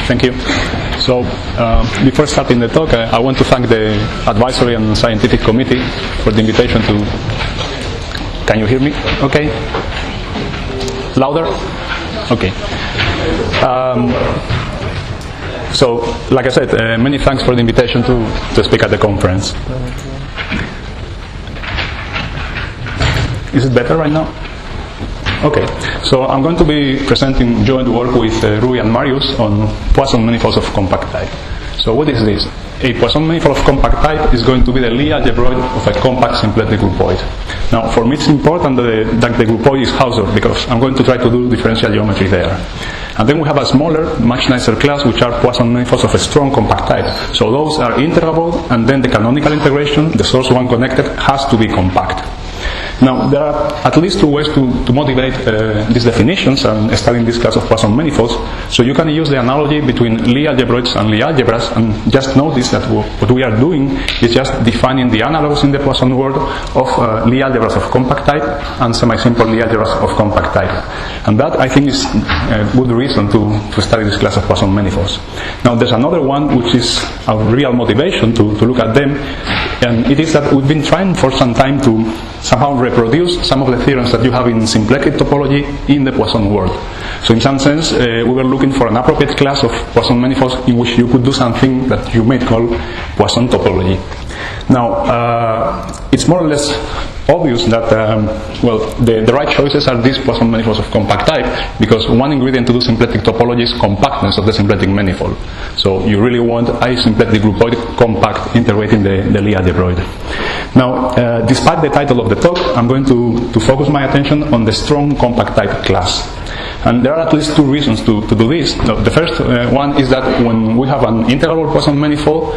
Thank you. So, before starting the talk, I want to thank the Advisory and Scientific Committee for the invitation to... Can you hear me? Okay. Louder? Okay. So, like I said, many thanks for the invitation to speak at the conference. Is it better right now? Okay, so I'm going to be presenting joint work with Rui and Marius on Poisson manifolds of compact type. So what is this? A Poisson manifold of compact type is going to be the Lie algebroid of a compact symplectic groupoid. Now, for me it's important that the groupoid is Hausdorff, because I'm going to try to do differential geometry there. And then we have a smaller, much nicer class, which are Poisson manifolds of a strong compact type. So those are integrable, and then the canonical integration, the source one connected, has to be compact. Now, there are at least two ways to motivate these definitions and studying this class of Poisson manifolds. So you can use the analogy between Lie algebroids and Lie algebras, and just notice that what we are doing is just defining the analogs in the Poisson world of Lie algebras of compact type and semi-simple Lie algebras of compact type. And that, I think, is a good reason to study this class of Poisson manifolds. Now, there's another one which is a real motivation to look at them, and it is that we've been trying for some time to somehow reproduce some of the theorems that you have in symplectic topology in the Poisson world. So in some sense, we were looking for an appropriate class of Poisson manifolds in which you could do something that you might call Poisson topology. Now, it's more or less obvious that, the right choices are these Poisson manifolds of compact type, because one ingredient to do symplectic topology is compactness of the symplectic manifold. So you really want a symplectic groupoid compact integrating the Lie algebroid. Now, despite the title of the talk, I'm going to focus my attention on the strong compact type class. And there are at least two reasons to do this. Now, the first one is that when we have an integrable Poisson manifold,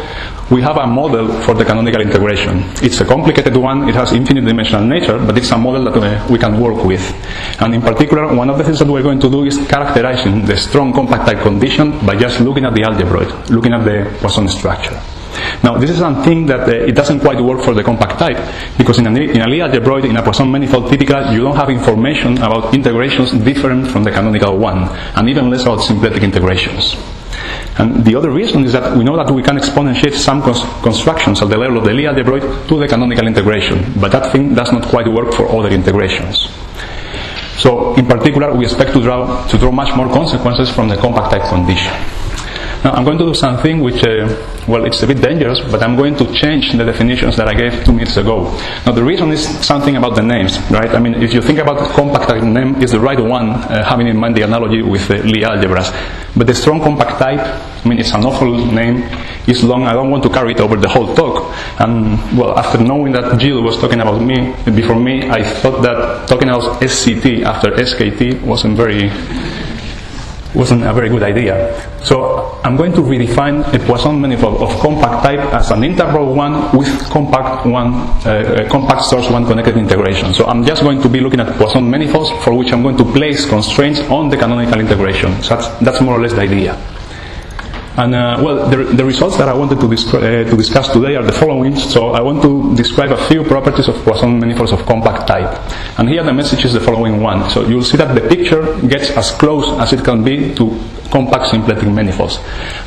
we have a model for the canonical integration. It's a complicated one, it has infinite dimensional nature, but it's a model that we can work with. And in particular, one of the things that we're going to do is characterizing the strong compact type condition by just looking at the algebroid, looking at the Poisson structure. Now, this is something that it doesn't quite work for the compact type, because in a Lie algebroid, in a Poisson manifold typical, you don't have information about integrations different from the canonical one, and even less about symplectic integrations. And the other reason is that we know that we can exponentiate some constructions at the level of the Lie algebroid to the canonical integration, but that thing does not quite work for other integrations. So, in particular, we expect to draw much more consequences from the compact type condition. Now, I'm going to do something which, it's a bit dangerous, but I'm going to change the definitions that I gave 2 minutes ago. Now, the reason is something about the names, right? I mean, if you think about compact type name is the right one, having in mind the analogy with the Lie algebras. But the strong compact type, I mean, it's an awful name, it's long, I don't want to carry it over the whole talk. And, after knowing that Jill was talking about me, before me, I thought that talking about SCT after SKT wasn't a very good idea. So I'm going to redefine a Poisson manifold of compact type as an integral one with compact source one connected integration. So I'm just going to be looking at Poisson manifolds for which I'm going to place constraints on the canonical integration. So that's more or less the idea. And the results that I wanted to discuss today are the following. So I want to describe a few properties of Poisson manifolds of compact type. And here the message is the following one. So you'll see that the picture gets as close as it can be to compact symplectic manifolds.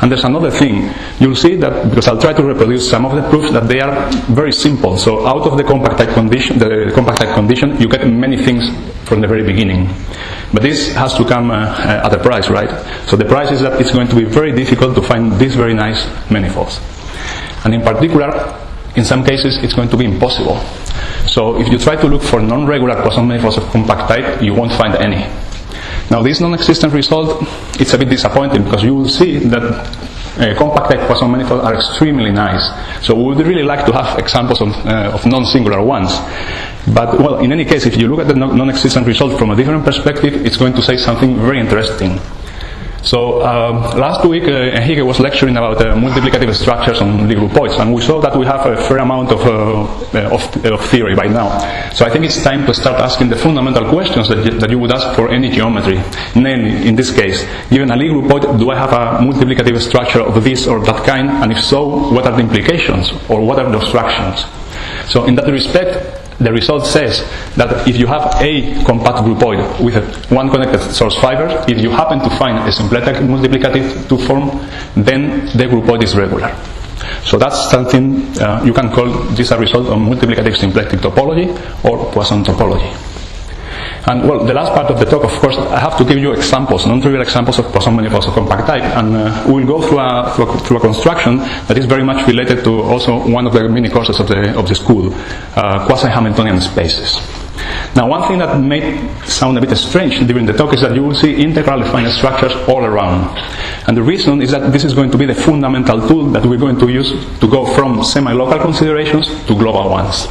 And there's another thing. You'll see that, because I'll try to reproduce some of the proofs, that they are very simple. So out of the compact type condition, you get many things from the very beginning. But this has to come at a price, right? So the price is that it's going to be very difficult to find these very nice manifolds. And in particular, in some cases, it's going to be impossible. So if you try to look for non-regular Poisson manifolds of compact type, you won't find any. Now, this non-existent result, it's a bit disappointing, because you will see that compact type Poisson manifolds are extremely nice. So we would really like to have examples of non-singular ones. But, in any case, if you look at the non-existent result from a different perspective, it's going to say something very interesting. So, last week, Enrique was lecturing about multiplicative structures on Lie groupoids, and we saw that we have a fair amount of theory by now. So I think it's time to start asking the fundamental questions that you would ask for any geometry. Namely, in this case, given a Lie groupoid, do I have a multiplicative structure of this or that kind? And if so, what are the implications, or what are the obstructions? So in that respect, the result says that if you have a compact groupoid with one connected source fiber, if you happen to find a symplectic multiplicative 2 form, then the groupoid is regular. So that's something you can call this a result of multiplicative symplectic topology or Poisson topology. And well, the last part of the talk, of course, I have to give you examples, non-trivial examples of Poisson manifolds of compact type, and we'll go through a construction that is very much related to also one of the mini courses of the school, quasi-Hamiltonian spaces. Now, one thing that may sound a bit strange during the talk is that you will see integral affine structures all around. And the reason is that this is going to be the fundamental tool that we're going to use to go from semi-local considerations to global ones.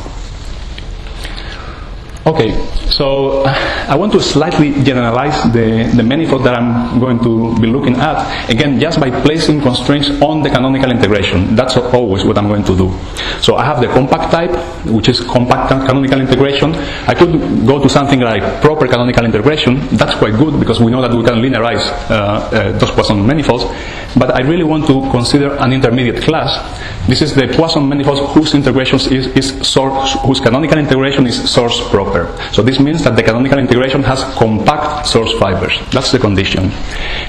Okay, so I want to slightly generalize the manifold that I'm going to be looking at, again, just by placing constraints on the canonical integration. That's always what I'm going to do. So I have the compact type, which is compact canonical integration. I could go to something like proper canonical integration. That's quite good because we know that we can linearize those Poisson manifolds. But I really want to consider an intermediate class. This is the Poisson manifolds whose integration whose canonical integration is source proper. So this means that the canonical integration has compact source fibers. That's the condition.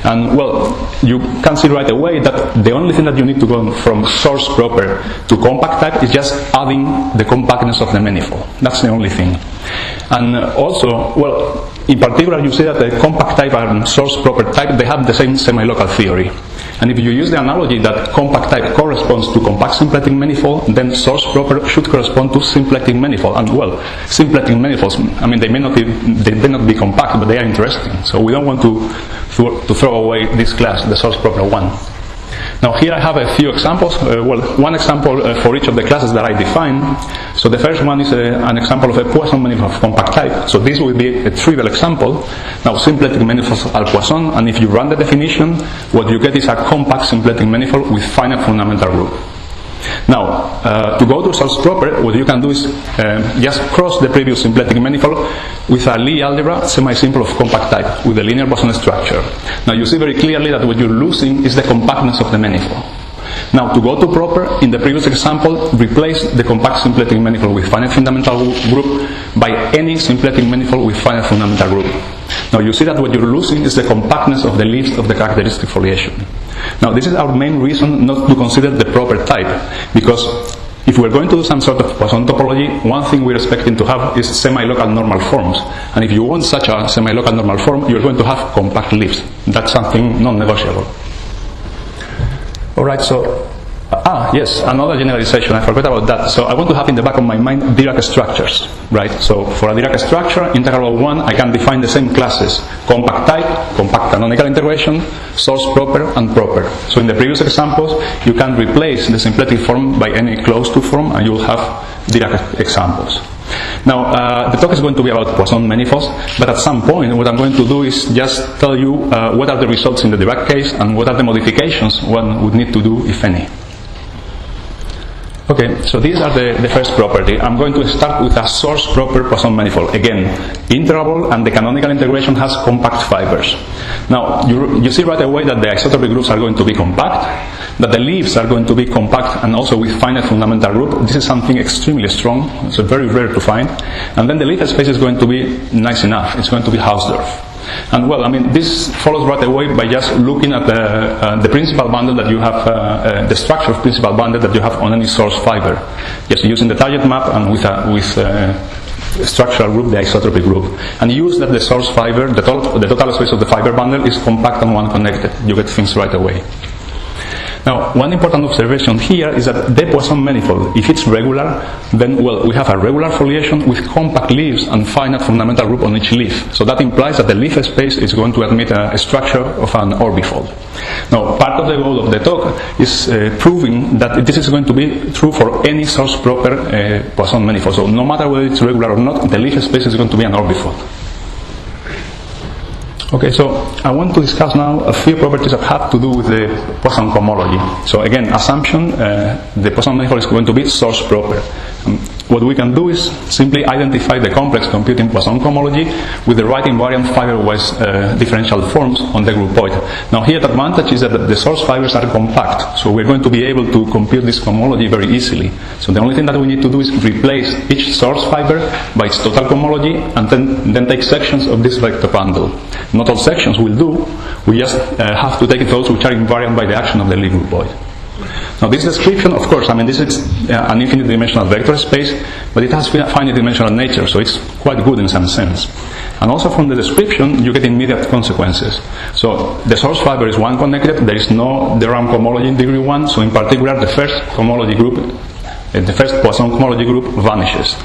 And well, you can see right away that the only thing that you need to go from source proper to compact type is just adding the compactness of the manifold. That's the only thing. And also, well, in particular, you see that the compact type and source proper type, they have the same semi-local theory. And if you use the analogy that compact type corresponds to compact symplectic manifold, then source proper should correspond to symplectic manifold. And well, symplectic manifolds, I mean, they may not be compact, but they are interesting. So we don't want to throw away this class, the source proper one. Now here I have a few examples, one example for each of the classes that I define. So the first one is an example of a Poisson manifold of compact type. So this will be a trivial example. Now symplectic manifolds are Poisson, and if you run the definition, what you get is a compact symplectic manifold with finite fundamental group. Now, to go to source proper, what you can do is just cross the previous symplectic manifold with a Lie algebra semi-simple of compact type with a linear Poisson structure. Now you see very clearly that what you're losing is the compactness of the manifold. Now to go to proper, in the previous example, replace the compact symplectic manifold with finite fundamental group by any symplectic manifold with finite fundamental group. Now you see that what you're losing is the compactness of the leaves of the characteristic foliation. Now this is our main reason not to consider the proper type, because if we're going to do some sort of Poisson topology, one thing we're expecting to have is semi-local normal forms. And if you want such a semi-local normal form, you're going to have compact leaves. That's something non-negotiable. Alright, so yes, another generalization, I forgot about that. So I want to have in the back of my mind Dirac structures, right? So for a Dirac structure, integral of 1, I can define the same classes: compact type, compact canonical integration, source proper, and proper. So in the previous examples, you can replace the symplectic form by any closed to form, and you will have Dirac examples. Now, the talk is going to be about Poisson manifolds, but at some point what I'm going to do is just tell you what are the results in the Dirac case and what are the modifications one would need to do, if any. Okay, so these are the first property. I'm going to start with a source proper Poisson manifold. Again, integrable, and the canonical integration has compact fibers. Now, you see right away that the isotropic groups are going to be compact, that the leaves are going to be compact and also with finite fundamental group. This is something extremely strong. It's very rare to find. And then the leaf space is going to be nice enough. It's going to be Hausdorff. And well, I mean, this follows right away by just looking at the principal bundle that you have, the structure of principal bundle that you have on any source fiber. Just using the target map and with structural group, the isotropic group. And use that the source fiber, the total space of the fiber bundle is compact and one connected. You get things right away. Now, one important observation here is that the Poisson manifold, if it's regular, then, well, we have a regular foliation with compact leaves and finite fundamental group on each leaf. So that implies that the leaf space is going to admit a structure of an orbifold. Now, part of the goal of the talk is proving that this is going to be true for any source proper Poisson manifold. So no matter whether it's regular or not, the leaf space is going to be an orbifold. Okay, so I want to discuss now a few properties that have to do with the Poisson cohomology. So again, assumption, the Poisson manifold is going to be source proper. what we can do is simply identify the complex computing Poisson cohomology with the right invariant fiber-wise differential forms on the groupoid. Now here the advantage is that the source fibers are compact, so we're going to be able to compute this cohomology very easily. So the only thing that we need to do is replace each source fiber by its total cohomology and then take sections of this vector bundle. Not all sections will do, we just have to take those which are invariant by the action of the Lie groupoid. Now this description, of course, I mean this is an infinite dimensional vector space, but it has finite dimensional nature, so it's quite good in some sense. And also from the description, you get immediate consequences. So the source fiber is one connected, there is no DRAM cohomology in degree 1, so in particular the first cohomology group, the first Poisson cohomology group vanishes.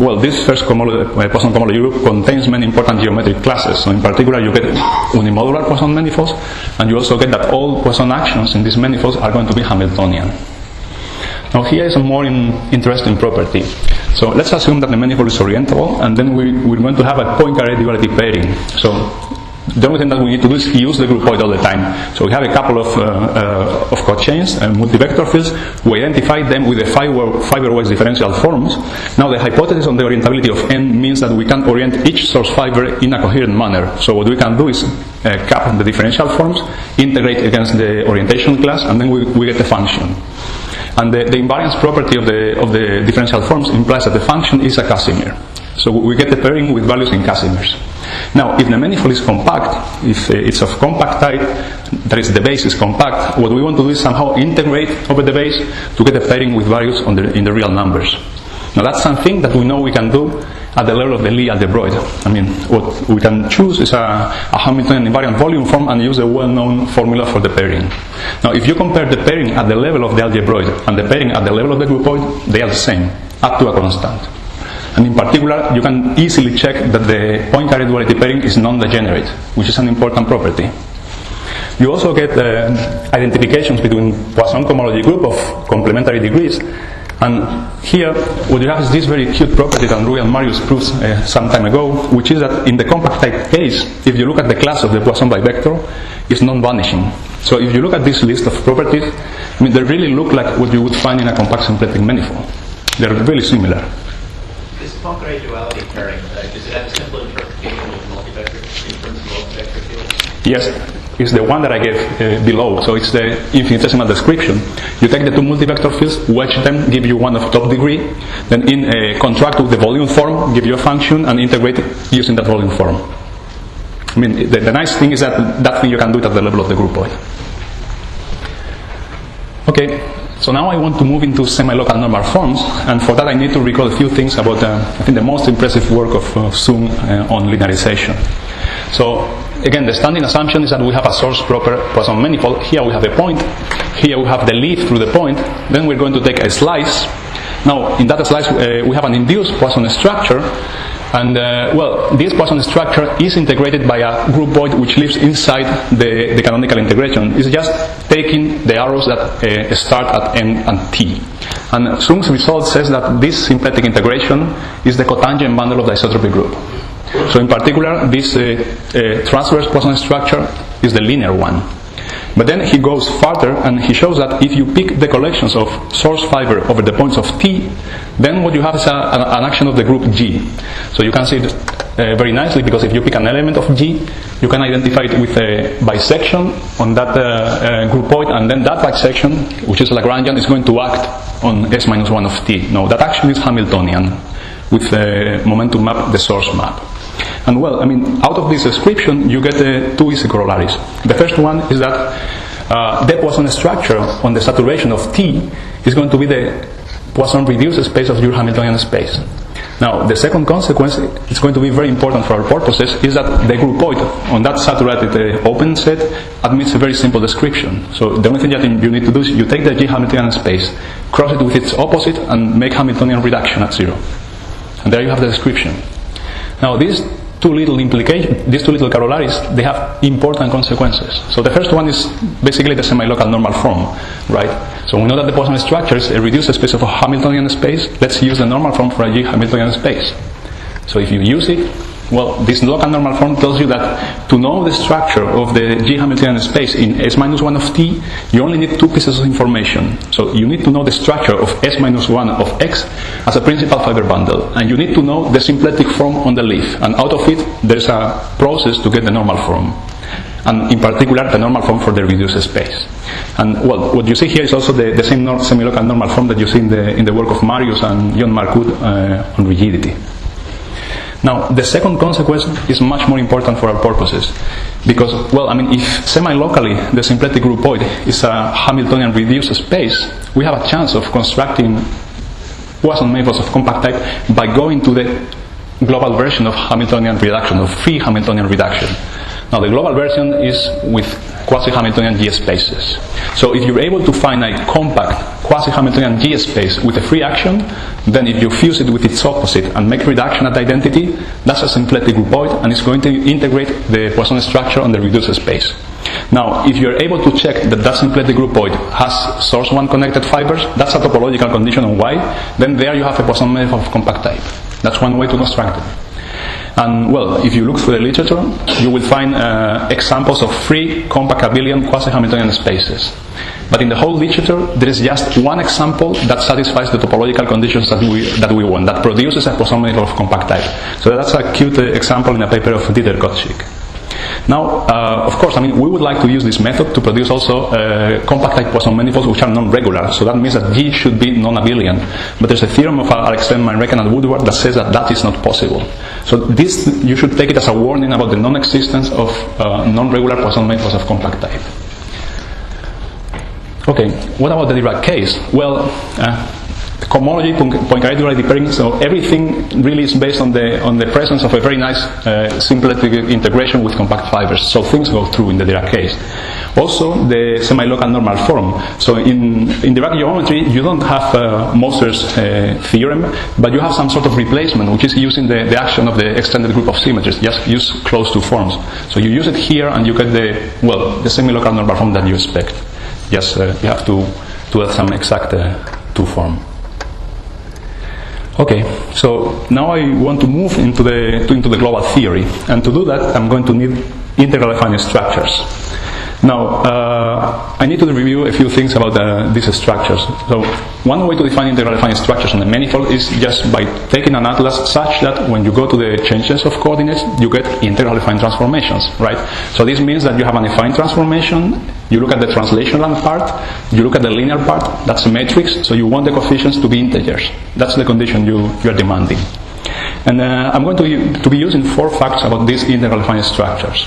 Well, this first Poisson cohomology group contains many important geometric classes. So in particular, you get unimodular Poisson manifolds, and you also get that all Poisson actions in these manifolds are going to be Hamiltonian. Now here is a more interesting property. So let's assume that the manifold is orientable, and then we're going to have a Poincare duality pairing. So the only thing that we need to do is use the groupoid all the time. So we have a couple of cochains and multi-vector fields. We identify them with the fiber-wise differential forms. Now the hypothesis on the orientability of N means that we can orient each source fiber in a coherent manner. So what we can do is cap the differential forms, integrate against the orientation class, and then we get the function. And the invariance property of the differential forms implies that the function is a Casimir. So we get the pairing with values in Casimirs. Now, if the manifold is compact, if it's of compact type, that is the base is compact, what we want to do is somehow integrate over the base to get a pairing with values in the real numbers. Now that's something that we know we can do at the level of the Lie algebroid. I mean, what we can choose is a Hamiltonian invariant volume form and use a well-known formula for the pairing. Now, if you compare the pairing at the level of the algebroid and the pairing at the level of the groupoid, they are the same, up to a constant. And in particular, you can easily check that the Poincare duality pairing is non-degenerate, which is an important property. You also get identifications between Poisson cohomology group of complementary degrees. And here, what you have is this very cute property that Rui and Marius proved some time ago, which is that in the compact type case, if you look at the class of the Poisson bivector, it's non-vanishing. So if you look at this list of properties, I mean, they really look like what you would find in a compact symplectic manifold. They're really similar. This Poincare duality pairing, does it have a simple interpretation with multivector, in terms of multivector fields? Yes. Is the one that I gave below. So it's the infinitesimal description. You take the two multivector fields, wedge them, give you one of top degree, then contract with the volume form, give you a function, and integrate it using that volume form. I mean, the nice thing is that thing you can do it at the level of the groupoid. Okay, so now I want to move into semi-local normal forms, and for that I need to recall a few things about, I think, the most impressive work of Sun on linearization. So, again, the standing assumption is that we have a source proper Poisson manifold. Here we have a point. Here we have the leaf through the point. Then we're going to take a slice. Now, in that slice, we have an induced Poisson structure. And, well, this Poisson structure is integrated by a groupoid which lives inside the canonical integration. It's just taking the arrows that start at N and T. And Sun's result says that this symplectic integration is the cotangent bundle of the isotropy group. So in particular, this transverse Poisson structure is the linear one. But then he goes further and he shows that if you pick the collections of source fiber over the points of T, then what you have is an action of the group G. So you can see it very nicely, because if you pick an element of G, you can identify it with a bisection on that groupoid, and then that bisection, which is Lagrangian, is going to act on S-1 of T. No, that action is Hamiltonian with the momentum map, the source map. And well, I mean, out of this description, you get two easy corollaries. The first one is that the Poisson structure on the saturation of T is going to be the Poisson reduced space of your Hamiltonian space. Now, the second consequence, it's going to be very important for our purposes, is that the groupoid on that saturated open set admits a very simple description. So the only thing that you need to do is you take the G Hamiltonian space, cross it with its opposite, and make Hamiltonian reduction at 0. And there you have the description. Now, these two little corollaries, they have important consequences. So the first one is basically the semi-local normal form, right? So we know that the Poisson structure is a reduced space of a Hamiltonian space. Let's use the normal form for a G Hamiltonian space. So if you use it, Well, this local normal form tells you that to know the structure of the G Hamiltonian space in S-1 of t, you only need two pieces of information. So you need to know the structure of S-1 of x as a principal fiber bundle, and you need to know the symplectic form on the leaf, and out of it there's a process to get the normal form, and in particular the normal form for the reduced space. And well, what you see here is also the same semi-local normal form that you see in the work of Marius and John Marcoux on rigidity. Now, the second consequence is much more important for our purposes, because, well, I mean, if semi-locally the symplectic groupoid is a Hamiltonian reduced space, we have a chance of constructing Poisson manifolds of compact type by going to the global version of Hamiltonian reduction, of free Hamiltonian reduction. Now, the global version is with quasi-Hamiltonian G spaces. So if you're able to find a compact quasi-Hamiltonian G space with a free action, then if you fuse it with its opposite and make reduction at identity, that's a symplectic groupoid, and it's going to integrate the Poisson structure on the reduced space. Now, if you're able to check that that symplectic groupoid has source 1 connected fibers, that's a topological condition on Y, then there you have a Poisson manifold of compact type. That's one way to construct it. And well, if you look through the literature, you will find examples of free compact abelian quasi-Hamiltonian spaces. But in the whole literature, there is just one example that satisfies the topological conditions that we want, that produces a Poisson manifold of compact type. So that's a cute example in a paper of Dieter Gottschalk. Now, of course, I mean, we would like to use this method to produce also compact type Poisson manifolds which are non-regular. So that means that G should be non-abelian. But there's a theorem of Alexander Meinreken and Woodward that says that that is not possible. So this, you should take it as a warning about the non-existence of non-regular Poisson manifolds of compact type. Okay, what about the Dirac case? Well, cohomology, Poincaré-Dirac depending, so everything really is based on the presence of a very nice symplectic integration with compact fibers. So things go through in the Dirac case. Also, the semi-local normal form. So in Dirac geometry, you don't have Moser's theorem, but you have some sort of replacement, which is using the action of the extended group of symmetries. Just use closed two forms. So you use it here, and you get the semi-local normal form that you expect. Just you have to have some exact two form. Okay, so now I want to move into the global theory, and to do that I'm going to need integral affine structures. Now, I need to review a few things about these structures. So, one way to define integral affine structures on a manifold is just by taking an atlas such that when you go to the changes of coordinates, you get integral affine transformations, right? So this means that you have an affine transformation, you look at the translational part, you look at the linear part, that's a matrix, so you want the coefficients to be integers. That's the condition you are demanding. And I'm going to be using 4 facts about these integral affine structures.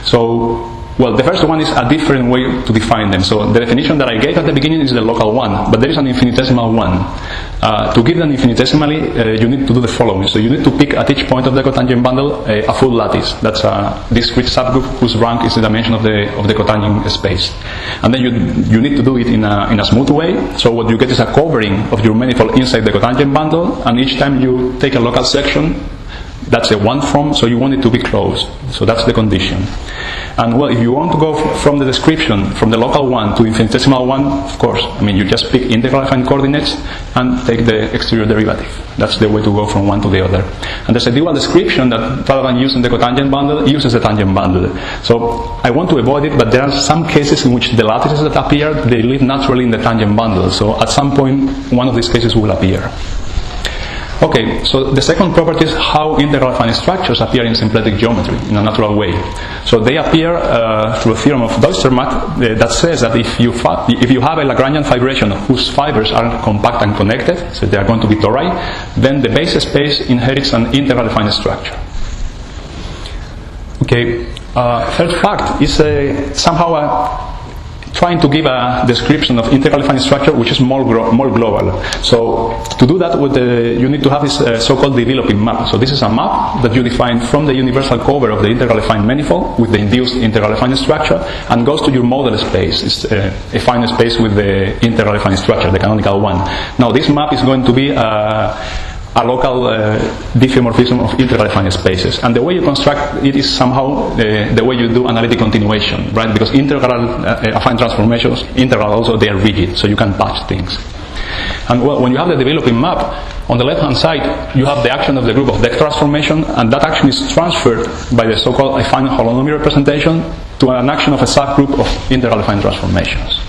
So, well, the first one is a different way to define them. So the definition that I gave at the beginning is the local one, but there is an infinitesimal one. To give them infinitesimally, you need to do the following. So you need to pick at each point of the cotangent bundle a full lattice. That's a discrete subgroup whose rank is the dimension of the cotangent space. And then you need to do it in a smooth way. So what you get is a covering of your manifold inside the cotangent bundle, and each time you take a local section, that's a one form, so you want it to be closed. So that's the condition. And well, if you want to go from the description, from the local one to infinitesimal one, of course, I mean, you just pick integral affine coordinates and take the exterior derivative. That's the way to go from one to the other. And there's a dual description that, rather than using the cotangent bundle, uses the tangent bundle. So I want to avoid it, but there are some cases in which the lattices that appear, they live naturally in the tangent bundle. So at some point, one of these cases will appear. Okay, so the second property is how integral affine structures appear in symplectic geometry in a natural way. So they appear through a theorem of Deutsch-Zermatt that says that if you have a Lagrangian fibration whose fibers are compact and connected, so they are going to be tori, then the base space inherits an integral affine structure. Okay, third fact is somehow trying to give a description of integral affine structure which is more global. So to do that, you need to have this so-called developing map. So this is a map that you define from the universal cover of the integral affine manifold with the induced integral affine structure and goes to your model space. It's a affine space with the integral affine structure, the canonical one. Now this map is going to be a local diffeomorphism of integral affine spaces. And the way you construct it is somehow the way you do analytic continuation, right? Because integral affine transformations, integral also, they are rigid, so you can touch things. And well, when you have the developing map, On the left-hand side, you have the action of the group of deck transformation, and that action is transferred by the so-called affine holonomy representation to an action of a subgroup of integral affine transformations.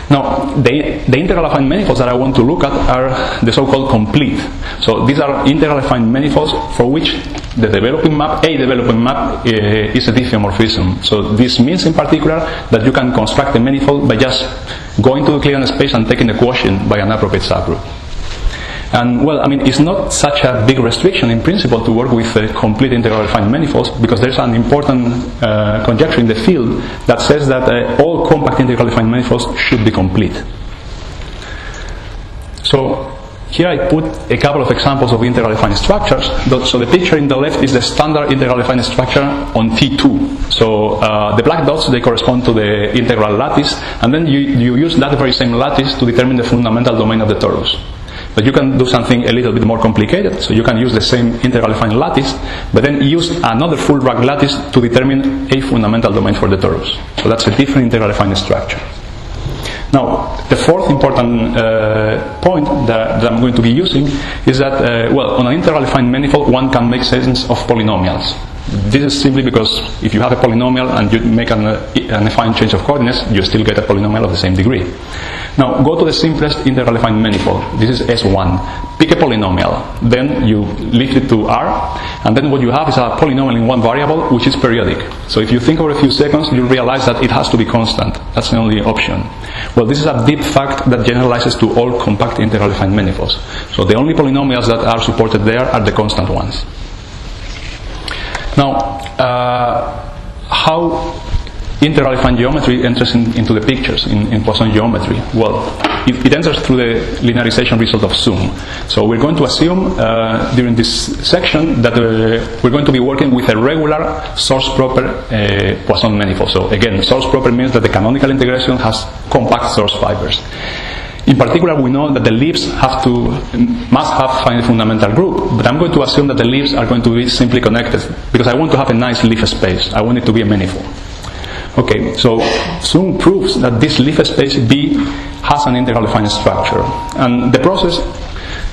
Now, the integral affine manifolds that I want to look at are the so-called complete. So these are integral affine manifolds for which the developing map, is a diffeomorphism. So this means in particular that you can construct a manifold by just going to the clearance space and taking the quotient by an appropriate subgroup. And well, I mean, it's not such a big restriction in principle to work with complete integral affine manifolds, because there's an important conjecture in the field that says that all compact integral affine manifolds should be complete. So here I put a couple of examples of integral affine structures. So the picture in the left is the standard integral affine structure on T2. So the black dots, they correspond to the integral lattice, and then you use that very same lattice to determine the fundamental domain of the torus. But you can do something a little bit more complicated. So you can use the same integral affine lattice, but then use another full rank lattice to determine a fundamental domain for the torus. So that's a different integral affine structure. Now, the fourth important point that I'm going to be using is that, well, on an integral affine manifold, one can make sense of polynomials. This is simply because if you have a polynomial and you make an affine change of coordinates, you still get a polynomial of the same degree. Now, go to the simplest integral affine manifold. This is S1. Pick a polynomial. Then you lift it to R, and then what you have is a polynomial in one variable, which is periodic. So if you think over a few seconds, you'll realize that it has to be constant. That's the only option. Well, this is a deep fact that generalizes to all compact integral affine manifolds. So the only polynomials that are supported there are the constant ones. Now, how integral affine geometry enters into the pictures in Poisson geometry? Well, it enters through the linearization result of Zoom. So we're going to assume during this section that we're going to be working with a regular source-proper Poisson manifold. So again, source-proper means that the canonical integration has compact source fibers. In particular, we know that the leaves must have finite fundamental group, but I'm going to assume that the leaves are going to be simply connected, because I want to have a nice leaf space. I want it to be a manifold. Okay, so Zoom proves that this leaf space B has an integral affine structure, and the process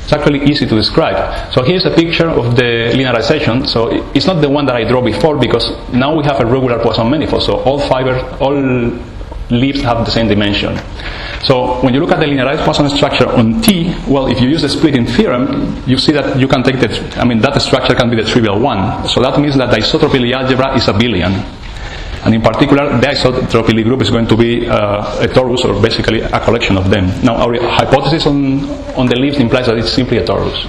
is actually easy to describe. So here's a picture of the linearization. So it's not the one that I drew before, because now we have a regular Poisson manifold. So all leaves have the same dimension. So when you look at the linearized Poisson structure on T, well, if you use the splitting theorem, you see that you can take that structure can be the trivial one. So that means that the isotropy Lie algebra is abelian. And in particular, the isotropy Lie group is going to be a torus, or basically a collection of them. Now, our hypothesis on the leaves implies that it's simply a torus.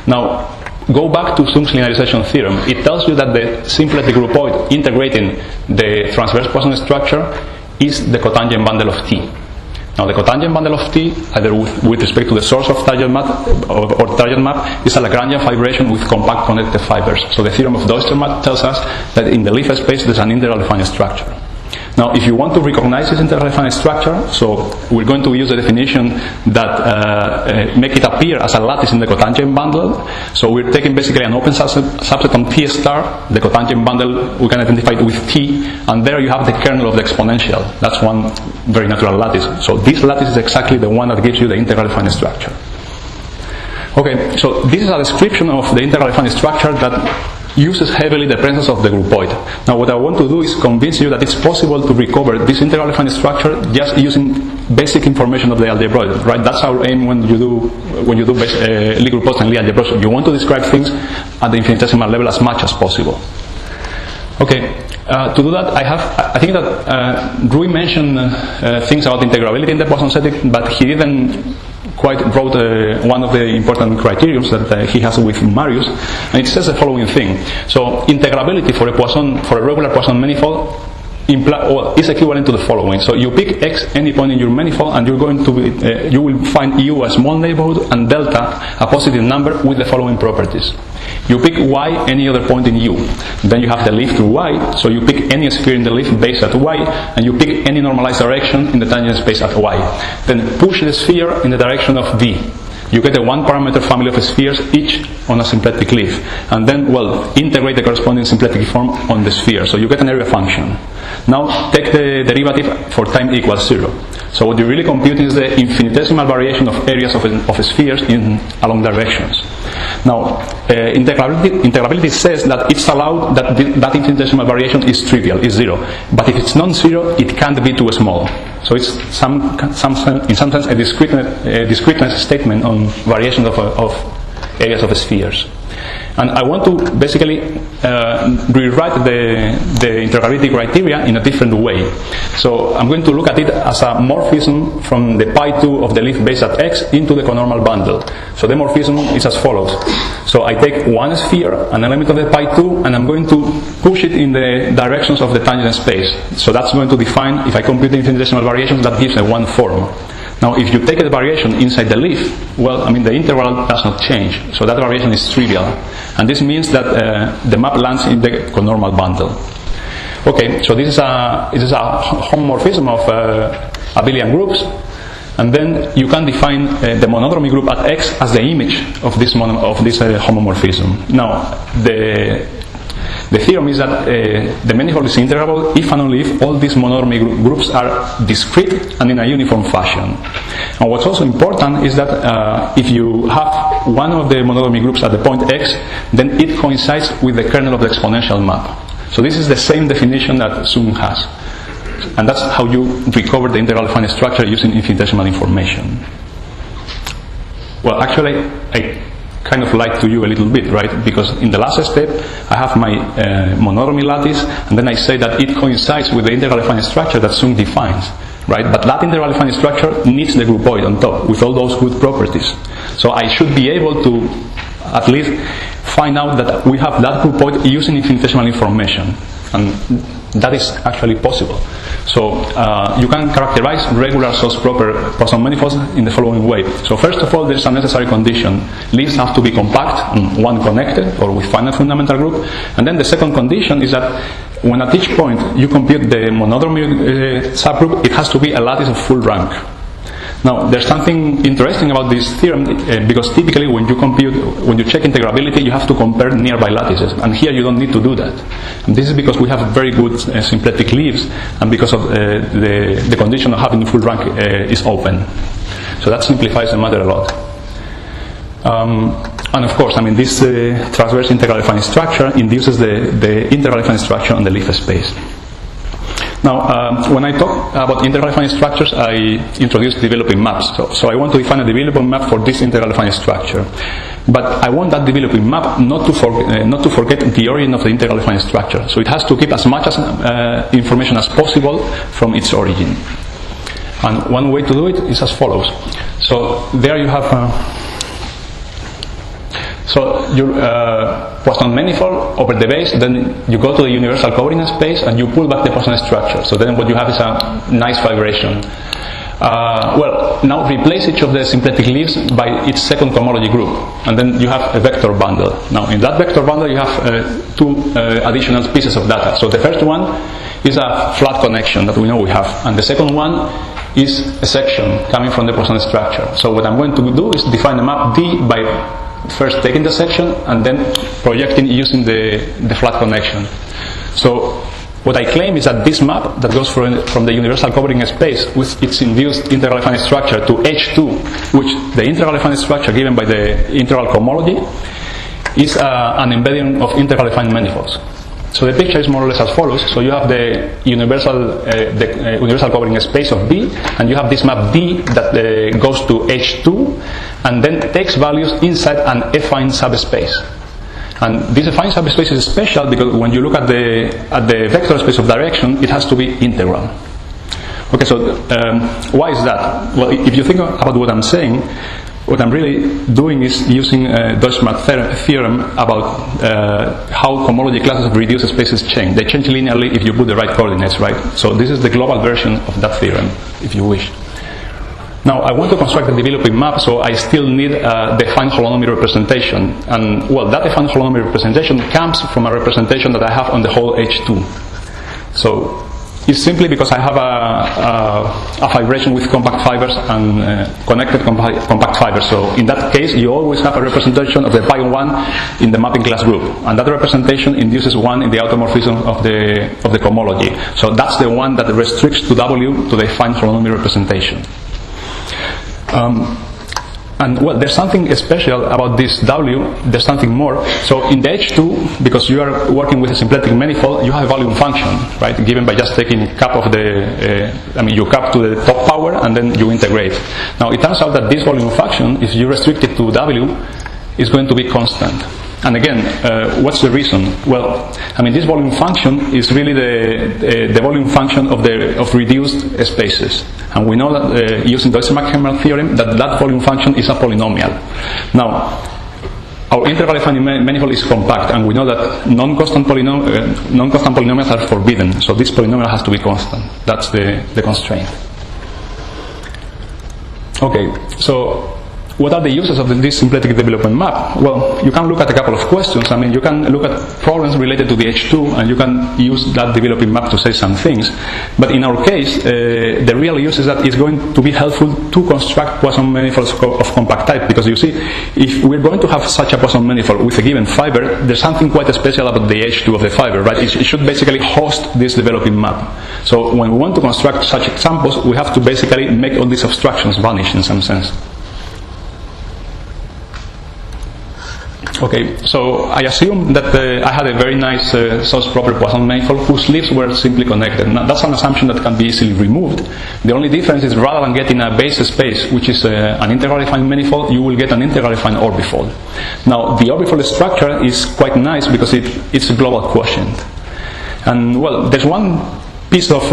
Now, go back to Zoom's linearization theorem. It tells you that the simplex groupoid integrating the transverse Poisson structure is the cotangent bundle of T. Now, the cotangent bundle of T, either with respect to the source of target map or target map, is a Lagrangian fibration with compact connected fibers. So the theorem of Doistermat tells us that in the leaf space there's an integral affine structure. Now, if you want to recognize this integral affine structure, so we're going to use a definition that make it appear as a lattice in the cotangent bundle. So we're taking basically an open subset on T star, the cotangent bundle we can identify it with T, and there you have the kernel of the exponential. That's one very natural lattice. So this lattice is exactly the one that gives you the integral affine structure. Okay, so this is a description of the integral affine structure that uses heavily the presence of the groupoid. Now, what I want to do is convince you that it's possible to recover this integral affine structure just using basic information of the algebroid, right? That's our aim when you do Lie groupoids and Lie algebras. So you want to describe things at the infinitesimal level as much as possible. Okay, to do that, I think that Rui mentioned things about integrability in the Poisson setting, but he didn't quite wrote one of the important criteria that he has with Marius, and it says the following thing. So integrability for a regular Poisson manifold is equivalent to the following. So you pick x any point in your manifold, and you're going to you will find u a small neighborhood and delta a positive number with the following properties. You pick y any other point in u. Then you have the leaf through y, so you pick any sphere in the leaf based at y, and you pick any normalized direction in the tangent space at y. Then push the sphere in the direction of v. You get a one-parameter family of spheres, each on a symplectic leaf. And then, well, integrate the corresponding symplectic form on the sphere. So you get an area function. Now, take the derivative for time equals 0. So what you really compute is the infinitesimal variation of areas of spheres in along directions. Now, integrability says that it's allowed that that infinitesimal variation is trivial, is zero. But if it's non-zero, it can't be too small. So it's in some sense a discreteness statement on variations of areas of spheres. And I want to basically rewrite the integrability criteria in a different way. So I'm going to look at it as a morphism from the pi2 of the leaf base at x into the conormal bundle. So the morphism is as follows. So I take one sphere, an element of the pi2, and I'm going to push it in the directions of the tangent space. So that's going to define, if I compute the infinitesimal variations, that gives a one form. Now, if you take a variation inside the leaf, well, I mean, the integral does not change. So that variation is trivial. And this means that the map lands in the conormal bundle. Okay, so this is a homomorphism of abelian groups. And then you can define the monodromy group at X as the image of this homomorphism. Now, the theorem is that the manifold is integrable if and only if all these monodromy groups are discrete and in a uniform fashion. And what's also important is that if you have one of the monodromy groups at the point X, then it coincides with the kernel of the exponential map. So this is the same definition that Sung has. And that's how you recover the integral defined structure using infinitesimal information. Well, actually, I kind of lied to you a little bit, right? Because in the last step, I have my monodromy lattice, and then I say that it coincides with the integral defined structure that Sung defines, right? But that integral defined structure needs the groupoid on top with all those good properties. So I should be able to at least find out that we have that groupoid using infinitesimal information, and that is actually possible. So you can characterize regular source-proper Poisson manifolds in the following way. So first of all, there is a necessary condition. Leaves have to be compact and one connected, or with finite fundamental group. And then the second condition is that when at each point you compute the monodromy subgroup, it has to be a lattice of full rank. Now, there's something interesting about this theorem because typically when you check integrability, you have to compare nearby lattices, and here you don't need to do that. And this is because we have very good symplectic leaves, and because of the condition of having full rank is open. So that simplifies the matter a lot. And of course, I mean, this transverse integral defined structure induces the integral defined structure on the leaf space. Now, when I talk about integral defined structures, I introduce developing maps. So I want to define a developing map for this integral defined structure. But I want that developing map not to forget the origin of the integral defined structure. So it has to keep as much information as possible from its origin. And one way to do it is as follows. So there you have your Poisson manifold over the base, then you go to the universal covering space and you pull back the Poisson structure. So then what you have is a nice vibration. Well, now replace each of the symplectic leaves by its second cohomology group, and then you have a vector bundle. Now in that vector bundle you have two additional pieces of data. So the first one is a flat connection that we know we have, and the second one is a section coming from the Poisson structure. So what I'm going to do is define a map D by first taking the section and then projecting using the flat connection. So what I claim is that this map that goes from the universal covering space with its induced integral defined structure to H2, which the integral defined structure given by the integral cohomology, is an embedding of integral defined manifolds. So the picture is more or less as follows. So you have the universal covering space of B, and you have this map D that goes to H2, and then takes values inside an affine subspace. And this affine subspace is special because when you look at the vector space of direction, it has to be integral. Okay, so why is that? Well, if you think about what I'm saying, what I'm really doing is using Deutschmark theorem about how cohomology classes of reduced spaces change. They change linearly if you put the right coordinates, right? So this is the global version of that theorem, if you wish. Now, I want to construct a developing map, so I still need a defined holonomy representation. And, well, that defined holonomy representation comes from a representation that I have on the whole H2. So, is simply because I have a fibration with compact fibers and connected compact fibers. So in that case, you always have a representation of the pi 1 in the mapping class group, and that representation induces 1 in the automorphism of the cohomology. So that's the one that restricts to W to the fine holonomial representation. And well, there's something special about this W, there's something more. So in the H2, because you are working with a symplectic manifold, you have a volume function, right, given by just taking cap of you cap to the top power and then you integrate. Now it turns out that this volume function, if you restrict it to W, is going to be constant. And again, what's the reason? Well, this volume function is really the volume function of reduced spaces. And we know that using the Euler-Hemmerl theorem that volume function is a polynomial. Now, our integral affine manifold is compact, and we know that non-constant polynomials are forbidden. So this polynomial has to be constant. That's the constraint. Okay, so what are the uses of this symplectic development map? Well, you can look at a couple of questions. You can look at problems related to the H2, and you can use that developing map to say some things. But in our case, the real use is that it's going to be helpful to construct Poisson manifolds of compact type, because you see, if we're going to have such a Poisson manifold with a given fiber, there's something quite special about the H2 of the fiber, right? It should basically host this developing map. So when we want to construct such examples, we have to basically make all these abstractions vanish in some sense. Okay, so I assume that I had a very nice source-proper Poisson manifold whose leaves were simply connected. Now, that's an assumption that can be easily removed. The only difference is rather than getting a base space, which is an integral affine manifold, you will get an integral affine orbifold. Now, the orbifold structure is quite nice because it's a global quotient. And, well, there's one piece of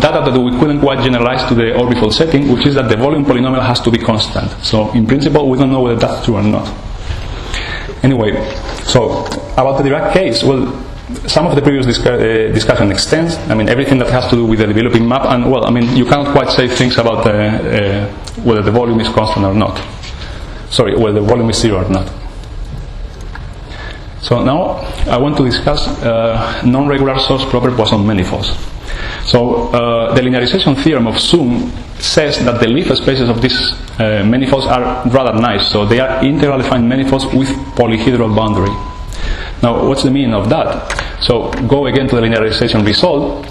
data that we couldn't quite generalize to the orbifold setting, which is that the volume polynomial has to be constant. So, in principle, we don't know whether that's true or not. Anyway, so about the Dirac case, well, some of the previous discussion extends. Everything that has to do with the developing map, and well, you cannot quite say things about whether the volume is constant or not. Sorry, whether the volume is zero or not. So now I want to discuss non-regular source-proper Poisson manifolds. So the linearization theorem of Zoom says that the leaf spaces of these manifolds are rather nice. So they are integral affine manifolds with polyhedral boundary. Now, what's the meaning of that? So go again to the linearization result.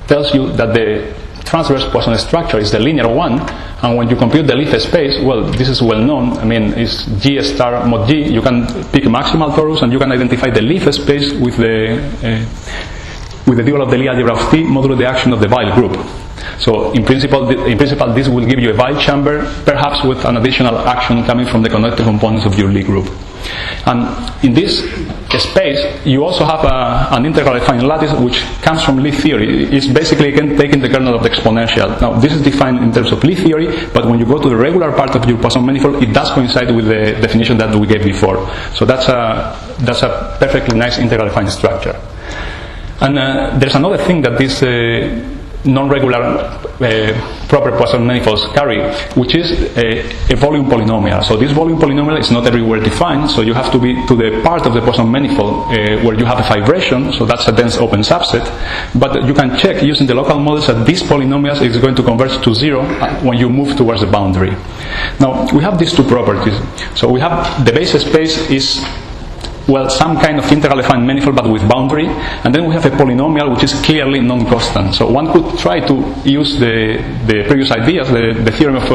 Tells you that the transverse Poisson structure is the linear one, and when you compute the leaf space, well, this is well known. It's G star mod G. You can pick maximal torus, and you can identify the leaf space with the dual of the Lie algebra of T modulo the action of the Weyl group. So in principle, this will give you a Weyl chamber, perhaps with an additional action coming from the connected components of your Lie group. And in this space, you also have an integral affine lattice which comes from Lie theory. It's basically again taking the kernel of the exponential. Now, this is defined in terms of Lie theory, but when you go to the regular part of your Poisson manifold, it does coincide with the definition that we gave before. So that's a perfectly nice integral affine structure. And there's another thing that this non-regular proper Poisson manifolds carry, which is a volume polynomial. So this volume polynomial is not everywhere defined, so you have to be to the part of the Poisson manifold where you have a fibration, so that's a dense open subset. But you can check using the local models that this polynomial is going to converge to zero when you move towards the boundary. Now, we have these two properties. So we have the base space is, well, some kind of integral affine manifold but with boundary, and then we have a polynomial which is clearly non-constant. So one could try to use the previous ideas, the theorem of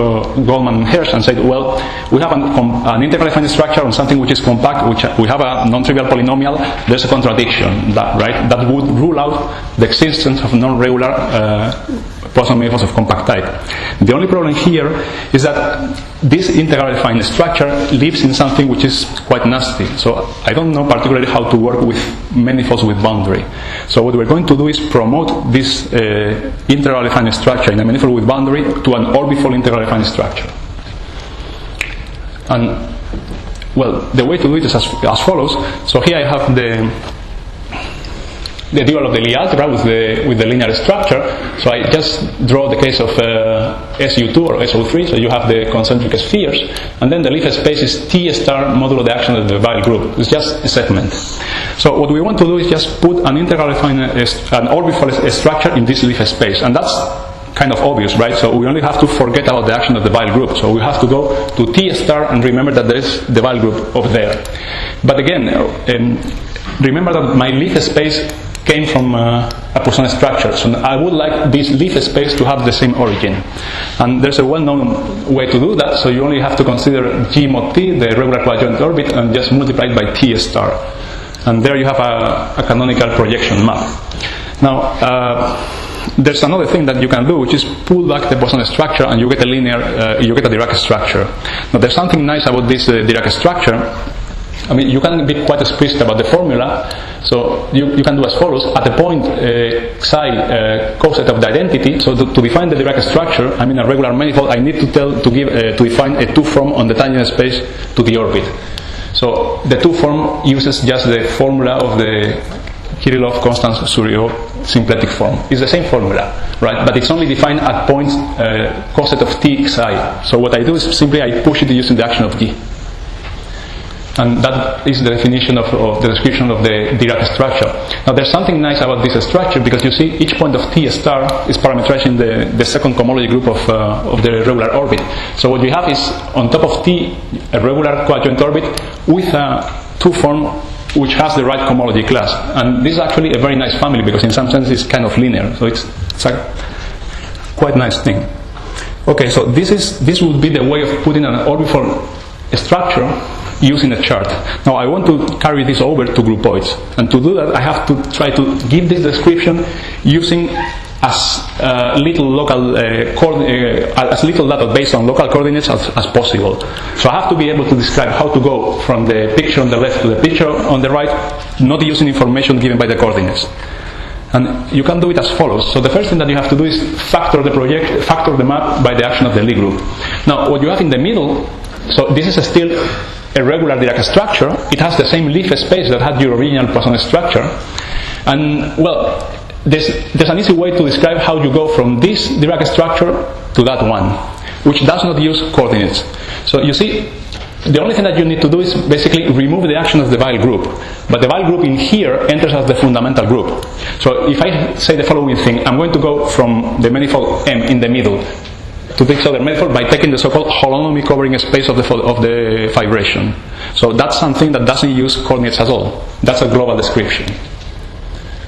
Goldman and Hersh, and say, well, we have an integral affine structure on something which is compact, which we have a non-trivial polynomial, there's a contradiction, right? That would rule out the existence of non-regular Poisson manifolds of compact type. The only problem here is that this integral affine structure lives in something which is quite nasty. So I don't know particularly how to work with manifolds with boundary. So what we're going to do is promote this integral affine structure in a manifold with boundary to an orbifold integral affine structure. And well, the way to do it is as follows. So here I have the dual of the Lie algebra with the linear structure. So I just draw the case of SU2 or SO3, so you have the concentric spheres, and then the Lie space is T star modulo the action of the Weyl group. It's just a segment. So what we want to do is just put an integral an orbifold structure in this Lie space, and that's kind of obvious, right? So we only have to forget about the action of the Weyl group. So we have to go to T star and remember that there is the Weyl group over there. But again, remember that my Lie space came from a Poisson structure. So I would like this Lie space to have the same origin. And there's a well-known way to do that. So you only have to consider G mod T, the regular quadruped orbit, and just multiply it by T star. And there you have a canonical projection map. Now, there's another thing that you can do, which is pull back the Poisson structure and you get a Dirac structure. Now there's something nice about this Dirac structure. I mean, you can be quite explicit about the formula. So you can do as follows. At the point psi coset of the identity, so to define the Dirac structure, I mean a regular manifold, I need to define a 2 form on the tangent space to the orbit. So the 2 form uses just the formula of the Kirillov-Constance-Suryo symplectic form. It's the same formula, right? But it's only defined at points coset of T psi. So what I do is simply I push it using the action of G. And that is the definition of the description of the Dirac structure. Now there's something nice about this structure, because you see each point of T star is parameterized in the second cohomology group of the regular orbit. So what you have is on top of T a regular quadruped orbit with a 2 form which has the right cohomology class. And this is actually a very nice family, because in some sense it's kind of linear. So it's a quite nice thing. Okay, so this would be the way of putting an orbifold structure using a chart. Now I want to carry this over to groupoids, and to do that I have to try to give this description using as little local as little data based on local coordinates as possible. So I have to be able to describe how to go from the picture on the left to the picture on the right, not using information given by the coordinates. And you can do it as follows. So the first thing that you have to do is factor the map by the action of the Lie group. Now what you have in the middle, so this is still a regular Dirac structure. It has the same Lie space that had your original Poisson structure. And well, there's an easy way to describe how you go from this Dirac structure to that one, which does not use coordinates. So you see, the only thing that you need to do is basically remove the action of the Weyl group. But the Weyl group in here enters as the fundamental group. So if I say the following thing, I'm going to go from the manifold M in the middle to this other manifold by taking the so-called holonomy covering space of the vibration. So that's something that doesn't use coordinates at all. That's a global description.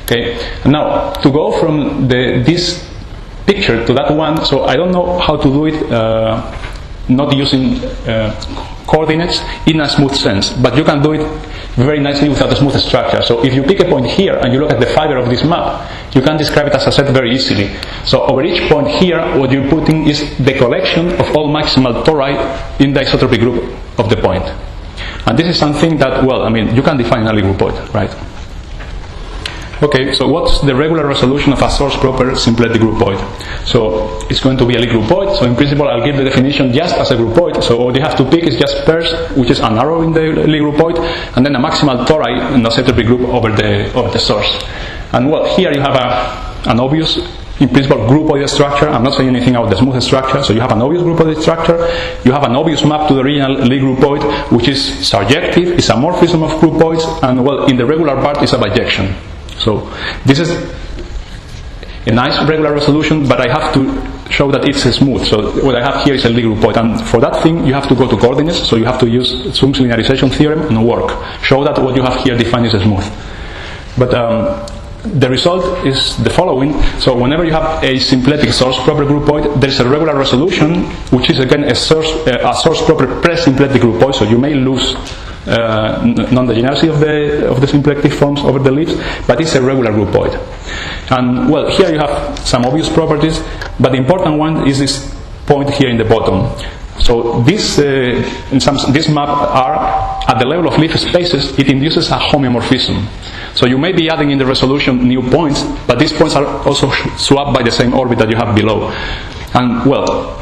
Okay. Now to go from this picture to that one, so I don't know how to do it not using coordinates in a smooth sense, but you can do it very nicely without a smooth structure. So if you pick a point here and you look at the fiber of this map, you can describe it as a set very easily. So over each point here, what you're putting is the collection of all maximal tori in the isotropic group of the point. And this is something that, well, I mean, you can define a Lie groupoid, right? Okay, so what's the regular resolution of a source-proper symplectic groupoid? So it's going to be a Lie groupoid. So in principle, I'll give the definition just as a groupoid. So what you have to pick is just pairs, which is an arrow in the Lie groupoid, and then a maximal tori in the isotropic group over the source. And well, here you have an obvious, in principle, groupoid structure. I'm not saying anything about the smooth structure. So you have an obvious groupoid structure. You have an obvious map to the original Lie groupoid, which is surjective. It's a morphism of groupoids, and well, in the regular part is a bijection. So this is a nice regular resolution, but I have to show that it's smooth. So what I have here is a Lie groupoid, and for that thing you have to go to coordinates. So you have to use Zum's linearization theorem and work. Show that what you have here defined is smooth. But the result is the following. So whenever you have a symplectic source-proper groupoid, there is a regular resolution, which is again a source-proper pre-symplectic groupoid. So you may lose non-degeneracy of the symplectic forms over the leaves, but it's a regular groupoid. And well, here you have some obvious properties, but the important one is this point here in the bottom. So this map R, at the level of Lie spaces, it induces a homeomorphism. So you may be adding in the resolution new points, but these points are also swapped by the same orbit that you have below. And well,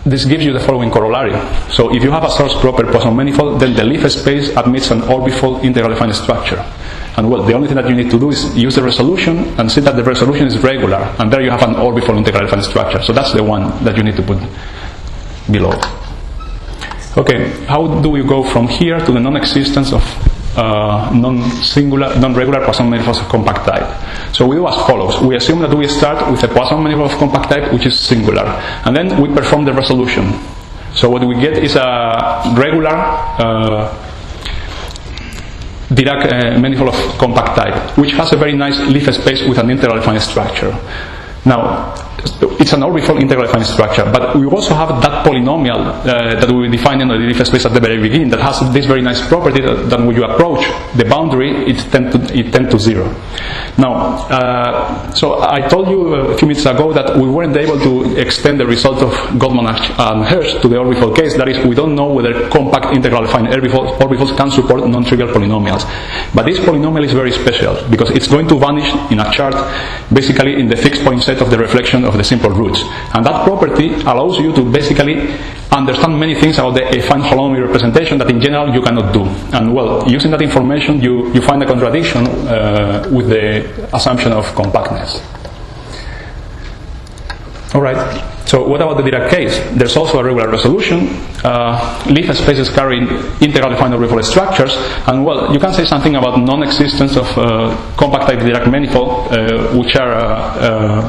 this gives you the following corollary. So if you have a source proper Poisson manifold, then the leaf space admits an orbifold integral affine structure. And well, the only thing that you need to do is use the resolution and see that the resolution is regular, and there you have an orbifold integral affine structure. So that's the one that you need to put below. Okay, how do we go from here to the non-existence of non-regular Poisson manifolds of compact type? So we do as follows. We assume that we start with a Poisson manifold of compact type which is singular, and then we perform the resolution. So what we get is a regular Dirac manifold of compact type, which has a very nice leaf space with an integral affine structure. Now, it's an orbifold integral affine structure, but we also have that polynomial that we defined in the leaf space at the very beginning that has this very nice property that when you approach the boundary, it tends to zero. Now, so I told you a few minutes ago that we weren't able to extend the result of Goldman and Hirsch to the orbifold case. That is, we don't know whether compact integral affine orbifolds can support non-trivial polynomials. But this polynomial is very special because it's going to vanish in a chart, basically in the fixed point set of the reflection of the simple roots. And that property allows you to basically understand many things about the affine holonomy representation that in general you cannot do. And well, using that information you find a contradiction with the assumption of compactness. Alright, so what about the Dirac case? There's also a regular resolution. Leaf spaces carry integral affine orbifold structures, and well, you can say something about non-existence of compact type Dirac manifold, which are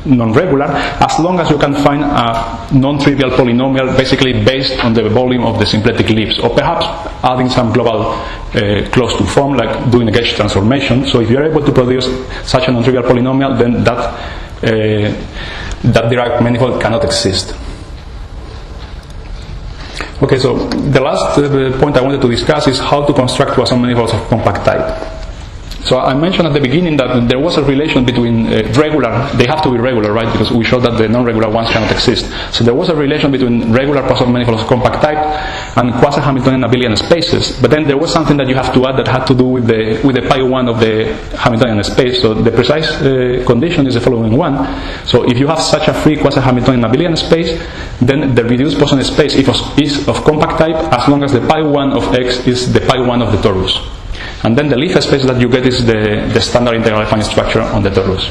non-regular, as long as you can find a non-trivial polynomial basically based on the volume of the symplectic leaves, or perhaps adding some global closed to form, like doing a gauge transformation. So if you're able to produce such a non-trivial polynomial, then that Dirac manifold cannot exist. Okay, so the last point I wanted to discuss is how to construct Poisson manifolds of compact type. So I mentioned at the beginning that there was a relation between regular, they have to be regular, right, because we showed that the non-regular ones cannot exist. So there was a relation between regular Poisson manifolds of compact type and quasi-Hamiltonian abelian spaces, but then there was something that you have to add that had to do with the pi 1 of the Hamiltonian space. So the precise condition is the following one. So if you have such a free quasi-Hamiltonian abelian space, then the reduced Poisson space is of compact type as long as the pi 1 of x is the pi 1 of the torus. And then the leaf space that you get is the standard integral affine structure on the torus.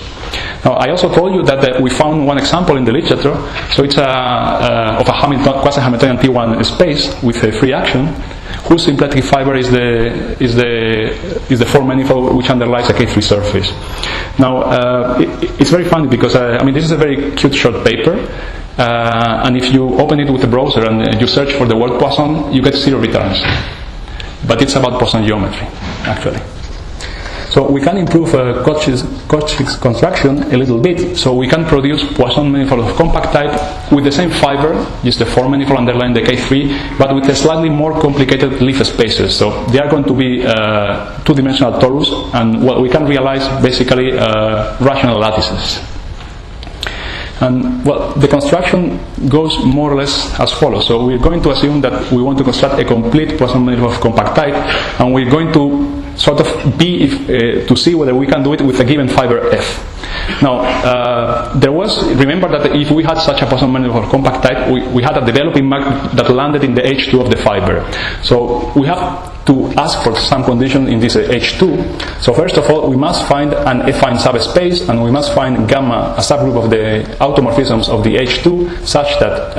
Now, I also told you that we found one example in the literature. So it's of a quasi-Hamiltonian T1 space with a free action, whose symplectic fiber is the four manifold which underlies a K3 surface. Now, it's very funny because I mean this is a very cute short paper. And if you open it with the browser and you search for the word Poisson, you get 0 returns. But it's about Poisson geometry, actually. So we can improve Cauchy's construction a little bit. So we can produce Poisson manifold of compact type with the same fiber, just the four manifold underlying the K3, but with a slightly more complicated leaf spaces. So they are going to be two-dimensional torus, and well, we can realize basically rational lattices. And well, the construction goes more or less as follows. So we're going to assume that we want to construct a complete Poisson manifold of compact type, and we're going to sort of to see whether we can do it with a given fiber f. Now, remember that if we had such a Poisson manifold of compact type, we had a developing magnet that landed in the H2 of the fiber. So we have to ask for some condition in this H2. So first of all, we must find an affine subspace, and we must find gamma, a subgroup of the automorphisms of the H2, such that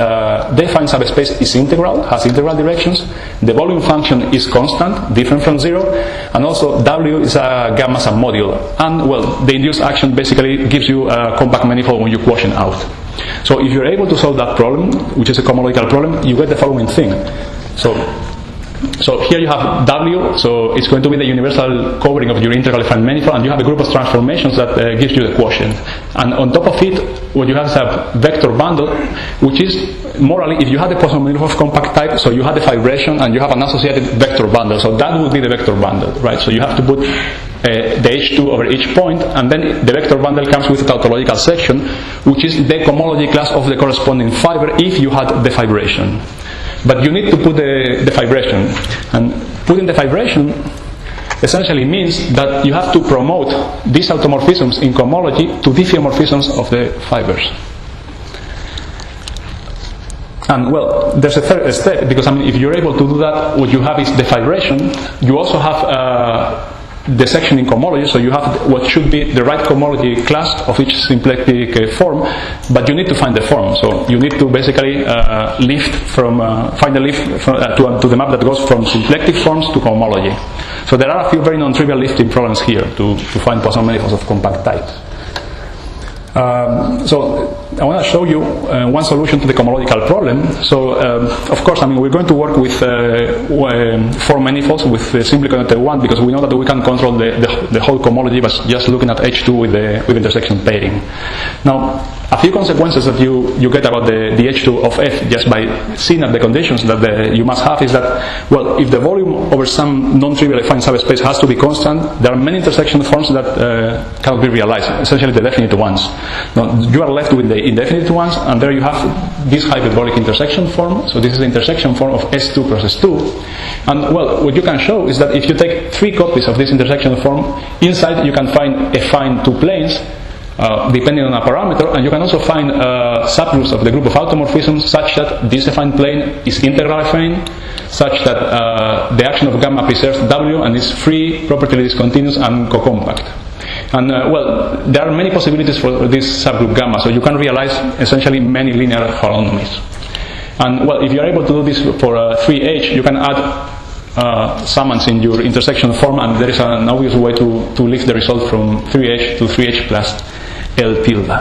the affine subspace is integral, has integral directions, the volume function is constant, different from 0, and also W is a gamma submodule. And well, the induced action basically gives you a compact manifold when you quotient out. So if you're able to solve that problem, which is a cohomological problem, you get the following thing. So here you have W, so it's going to be the universal covering of your integral affine manifold, and you have a group of transformations that gives you the quotient. And on top of it, what you have is a vector bundle, which is morally, if you had the Poisson manifold of compact type, so you had the vibration and you have an associated vector bundle, so that would be the vector bundle, right? So you have to put the H2 over each point, and then the vector bundle comes with a tautological section, which is the cohomology class of the corresponding fiber if you had the vibration. But you need to put the vibration, and putting the vibration essentially means that you have to promote these automorphisms in cohomology to diffeomorphisms of the fibers. And well, there's a third step, because I mean, if you're able to do that, what you have is the fibration. You also have the section in cohomology, so you have what should be the right cohomology class of each symplectic form, but you need to find the form. So you need to basically find a lift to the map that goes from symplectic forms to cohomology. So there are a few very non-trivial lifting problems here to find Poisson manifolds of compact types. So I want to show you one solution to the cohomological problem. So of course, I mean, we're going to work with four manifolds with simply connected one, because we know that we can control the whole cohomology by just looking at H2 with intersection pairing. Now, a few consequences that you get about the H2 of F just by seeing at the conditions that you must have is that, well, if the volume over some non-trivially defined subspace has to be constant, there are many intersection forms that cannot be realized, essentially the definite ones. Now, you are left with the indefinite ones, and there you have this hyperbolic intersection form. So this is the intersection form of S2 cross S2. And, well, what you can show is that if you take 3 copies of this intersection form, inside you can find affine 2 planes, depending on a parameter, and you can also find subgroups of the group of automorphisms such that this affine plane is integral affine, such that the action of gamma preserves W and is free, properly discontinuous, and co-compact. And well, there are many possibilities for this subgroup gamma, so you can realize essentially many linear holonomies. And well, if you are able to do this for 3H, you can add summands in your intersection form, and there is an obvious way to lift the result from 3H to 3H plus L tilde.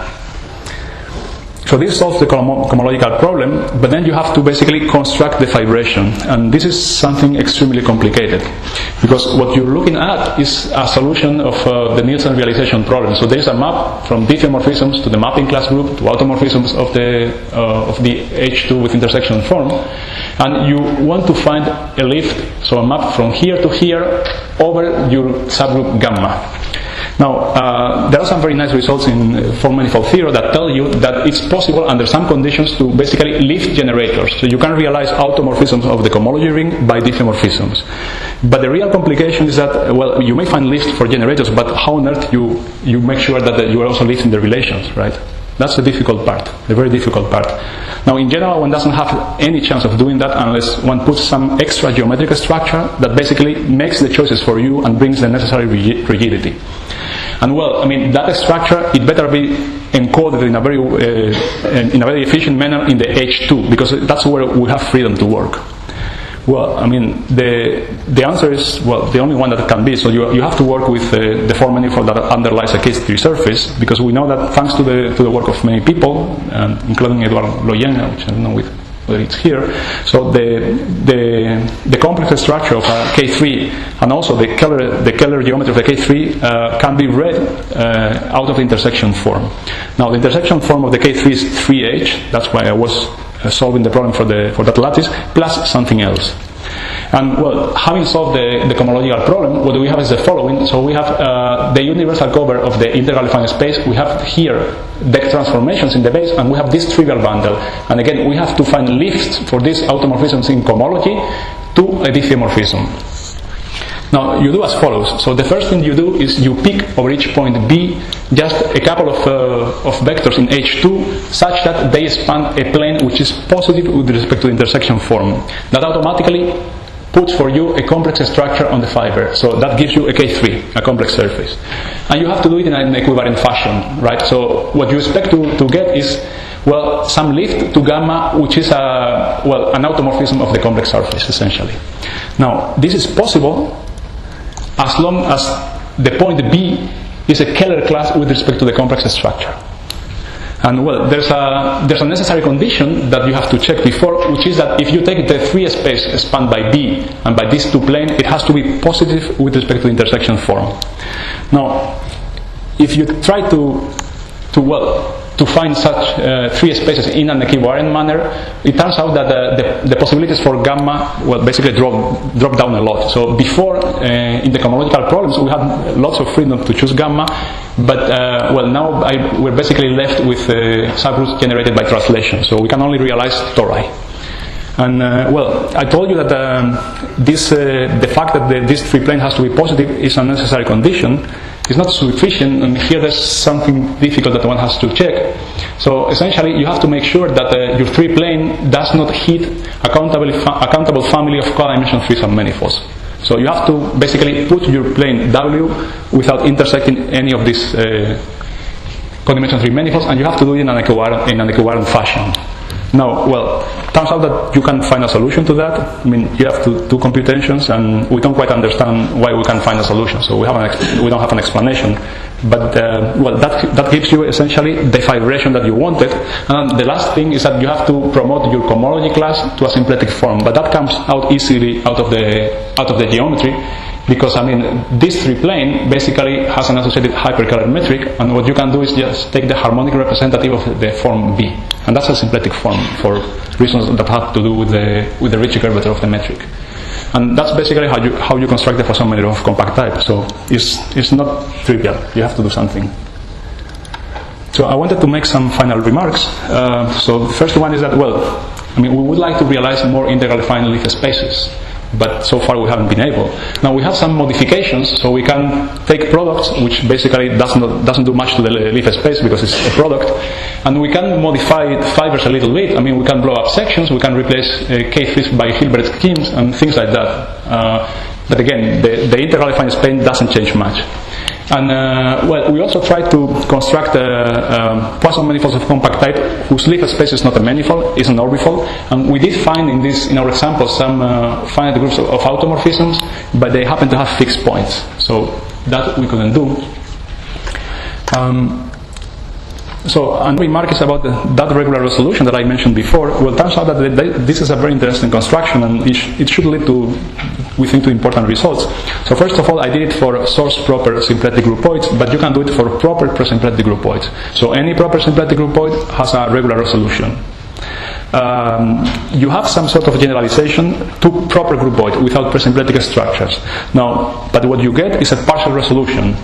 So this solves the cohomological problem, but then you have to basically construct the fibration, and this is something extremely complicated, because what you're looking at is a solution of the Nielsen realization problem. So there is a map from diffeomorphisms to the mapping class group to automorphisms of the H2 with intersection form, and you want to find a lift, so a map from here to here over your subgroup gamma. Now, there are some very nice results in form manifold theory that tell you that it's possible under some conditions to basically lift generators. So you can realize automorphisms of the cohomology ring by diffeomorphisms. But the real complication is that, well, you may find lifts for generators, but how on earth you make sure that you are also lifting the relations, right? That's the difficult part, the very difficult part. Now, in general, one doesn't have any chance of doing that unless one puts some extra geometric structure that basically makes the choices for you and brings the necessary rigidity. And well, I mean, that structure, it better be encoded in a very efficient manner in the H2, because that's where we have freedom to work. Well, I mean, the answer is, well, the only one that can be. So you have to work with the form manifold that underlies a case 3 surface, because we know that thanks to the work of many people, including Edouard Loyen, which I don't know whether it's here. So the complex structure of a K3 and also the Keller geometry of the K3 can be read out of the intersection form. Now, the intersection form of the K3 is 3H. That's why I was solving the problem for that lattice, plus something else. And well, having solved the cohomological problem, what we have is the following. So we have the universal cover of the integral affine space. We have here deck transformations in the base, and we have this trivial bundle. And again, we have to find lifts for these automorphisms in cohomology to a diffeomorphism. Now, you do as follows. So the first thing you do is you pick over each point B just a couple of vectors in H2 such that they span a plane which is positive with respect to the intersection form. That automatically puts for you a complex structure on the fiber. So that gives you a K3, a complex surface. And you have to do it in an equivalent fashion, right? So what you expect to get is, well, some lift to gamma, which is an automorphism of the complex surface, essentially. Now, this is possible as long as the point B is a Keller class with respect to the complex structure. And well, there's a necessary condition that you have to check before, which is that if you take the 3 space spanned by B and by these 2 planes, it has to be positive with respect to the intersection form. Now, if you try to find such 3 spaces in an equivariant manner, it turns out that the possibilities for gamma, well, basically drop down a lot. So before, in the cohomological problems, we had lots of freedom to choose gamma, but well, now we're basically left with subgroups generated by translation. So we can only realize tori. And well, I told you that the fact that this 3 plane has to be positive is a necessary condition. It's not sufficient, and here there's something difficult that one has to check. So essentially, you have to make sure that your tree plane does not hit a countable family of codimension 3 submanifolds. So you have to basically put your plane W without intersecting any of these codimension 3 manifolds, and you have to do it in an equivalent fashion. Now, well, turns out that you can find a solution to that. I mean, you have to do computations, and we don't quite understand why we can't find a solution. So we don't have an explanation. But well, that gives you essentially the fibration that you wanted. And the last thing is that you have to promote your cohomology class to a symplectic form. But that comes out easily out of the geometry. Because, I mean, this tree plane basically has an associated hypercolor metric, and what you can do is just take the harmonic representative of the form B. And that's a symplectic form for reasons that have to do with the Ricci curvature of the metric. And that's basically how you construct the Poisson manifold of compact type. So it's not trivial. You have to do something. So I wanted to make some final remarks. So the first one is that, well, I mean, we would like to realize more integrally fine leaf spaces, but so far we haven't been able. Now we have some modifications, so we can take products which basically doesn't do much to the leaf space because it's a product, and we can modify fibers a little bit. I mean, we can blow up sections, we can replace K-fifth by Hilbert schemes and things like that. But again, the integrally fine space doesn't change much. And well, we also tried to construct Poisson manifolds of compact type whose leaf space is not a manifold, it's an orbifold. And we did find in our example some finite groups of automorphisms, but they happen to have fixed points. So that we couldn't do. So another remark is about that regular resolution that I mentioned before. Well, it turns out that this is a very interesting construction, and it should lead to, we think, to important results. So first of all, I did it for source-proper symplectic groupoids, but you can do it for proper presymplectic groupoids. So any proper symplectic groupoid has a regular resolution. You have some sort of generalization to proper groupoid without presymplectic structures. Now, but what you get is a partial resolution.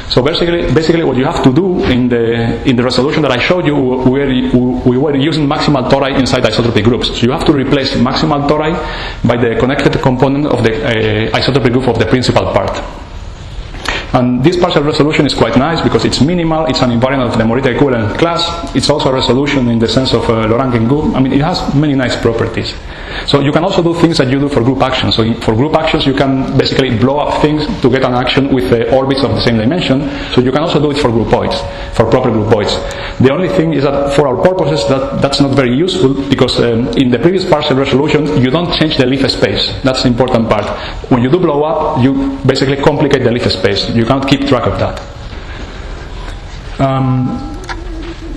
So basically what you have to do in the resolution that I showed you, we were using maximal tori inside isotropic groups. So you have to replace maximal tori by the connected component of the isotropic group of the principal part. And this partial resolution is quite nice because it's minimal, it's an invariant of the Morita equivalent class, it's also a resolution in the sense of Laurent-Guingou. I mean, it has many nice properties. So you can also do things that you do for group actions. So for group actions, you can basically blow up things to get an action with orbits of the same dimension. So you can also do it for groupoids, for proper groupoids. The only thing is that for our purposes, that's not very useful because in the previous partial resolution, you don't change the leaf space. That's the important part. When you do blow up, you basically complicate the leaf space. You can't keep track of that.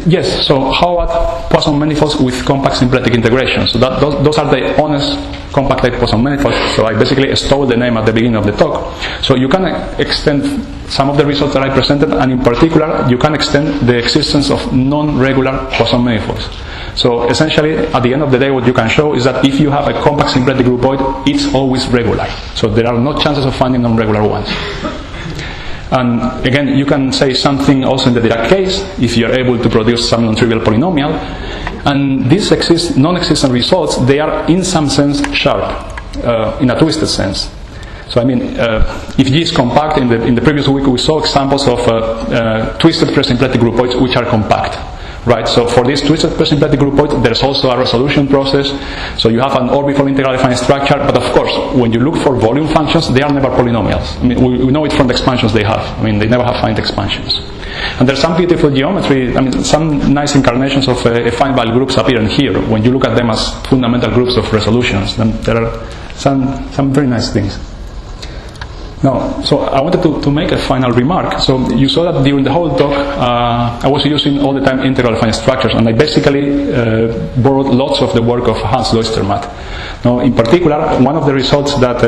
Yes, so how about Poisson manifolds with compact symplectic integration? So those are the honest compact type Poisson manifolds. So I basically stole the name at the beginning of the talk. So you can extend some of the results that I presented, and in particular, you can extend the existence of non-regular Poisson manifolds. So essentially, at the end of the day, what you can show is that if you have a compact symplectic groupoid, it's always regular. So there are no chances of finding non-regular ones. And again, you can say something also in the Dirac case, if you are able to produce some non-trivial polynomial. And these non-existent results, they are in some sense sharp, in a twisted sense. So I mean, if G is compact, in the previous week we saw examples of twisted presymplectic groupoids which are compact. Right, so for this twisted presymplectic groupoid, there's also a resolution process. So you have an orbifold integrally fine structure, but of course, when you look for volume functions, they are never polynomials. I mean, we know it from the expansions they have. I mean, they never have finite expansions. And there's some beautiful geometry. I mean, some nice incarnations of fine-value groups appear in here. When you look at them as fundamental groups of resolutions, then there are some very nice things. Now, so I wanted to make a final remark. So you saw that during the whole talk, I was using all the time integral fine structures, and I basically borrowed lots of the work of Hans Loistermatt. Now, in particular, one of the results that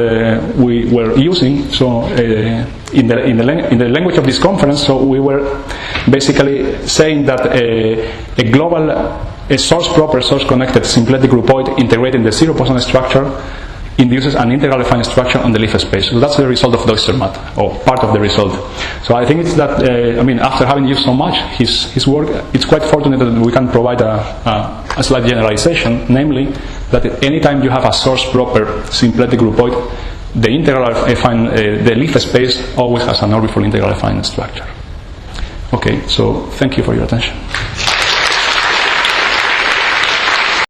we were using, so in the language of this conference, so we were basically saying that a global, a source-proper, source-connected symplectic groupoid integrating the zero Poisson structure induces an integral fine structure on the leaf space. So that's the result of Loistermatt, or part of the result. So I think it's that, I mean, after having used so much his work, it's quite fortunate that we can provide a slight generalization, namely that anytime you have a source-proper symplectic groupoid, the integral the leaf space always has an orbifold integral fine structure. Okay, so thank you for your attention.